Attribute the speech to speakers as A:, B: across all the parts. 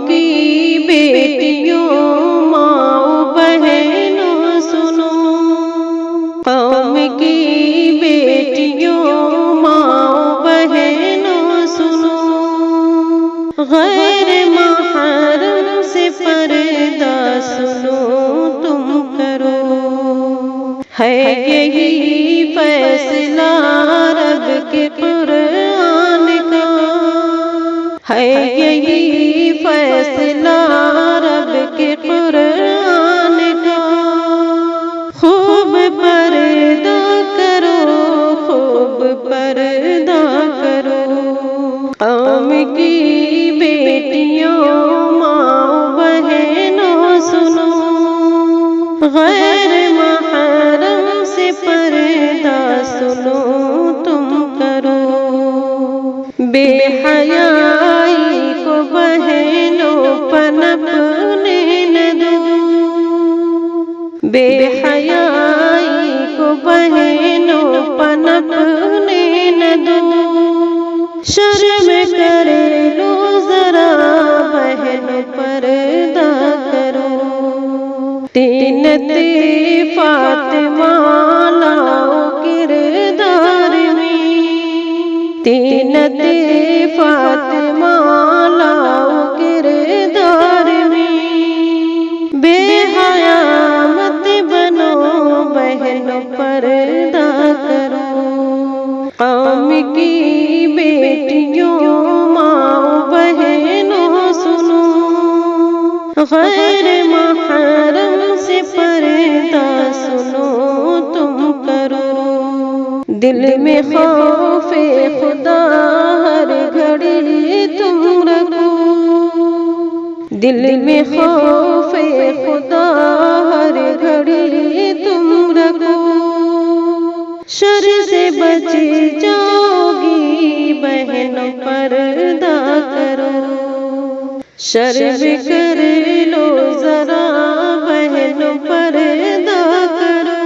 A: کی بیٹیوں ماں بہنوں سنو، قوم کی بیٹیوں ماں بہنوں سنو، غیر محرم سے پردہ سنو تم کرو، ہے یہی فیصلہ رب کے قرآن کا، ہے یہی فیصلہ رب کے قرآن کا، خوب پردہ کرو، خوب پردہ کرو، قوم کی بیٹیوں ماں بہنوں سنو، غیر محرم سے پردہ سنو تم کرو، بے حیائی کو بہنوں پنپنے نہ دو، بے حیائی کو بہنوں پنپنے نہ دو، شرم کر لو ذرا بہن پردہ کرو، طینت فاطمہ لاؤ کردار میں، طینت فاطمہ لاؤ کردار میں، بے حیا مت بنو بہن پردہ کرو، قوم کی بیٹیوں ماں بہنوں سنو، غیر محرم سے پردہ سنو تم کرو، دل میں خوف خدا ہر گھڑی تم رکھو، دل میں خوف خدا ہر گھڑی تم رکھو، شر سے بچ جاؤ گی بہن پردہ کرو، شرم کر لو ذرا بہن پردہ کرو،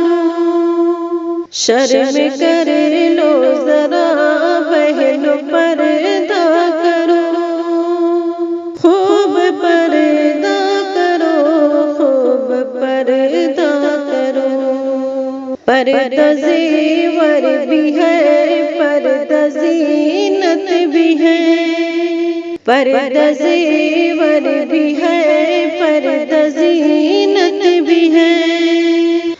A: شرم کر لو ذرا بہن پردہ کرو، خوب پردہ کرو، خوب پردہ کرو، پردہ زیور بھی ہے، پردہ زینت بھی ہے، پردہ زیور بھی ہے، پردہ زینت بھی ہے،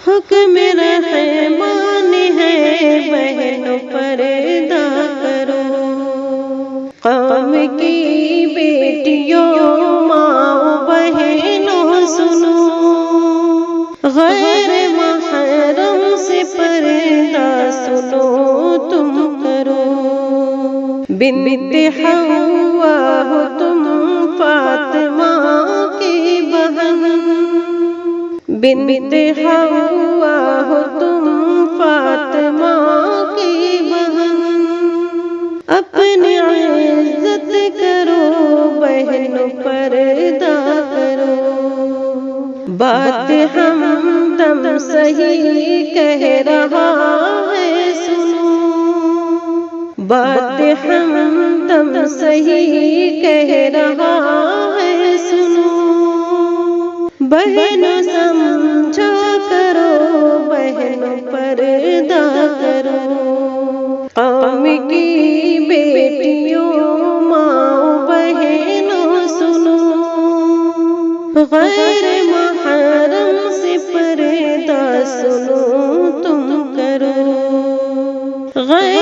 A: حکم رحمان ہے بہن پردہ کرو، قوم کی بیٹیوں ماں بہنوں سنو، غیر محرم سے پردہ سنو تم کرو، بنت حوا ہو تم فاطمہ کی بہن، بنت حوا ہو تم فاطمہ کی بہن، اپنی عزت کرو بہن پردہ کرو، بات ہمدم صحیح کہہ رہا ہے سنو، بات ہمدم صحیح کہہ رہا ہے سنو، بہن سمجھا کرو بہن پردہ کرو، قوم کی بیٹیوں ماں بہنوں سنو، غیر محرم سے پردہ سنو تم کرو، غیر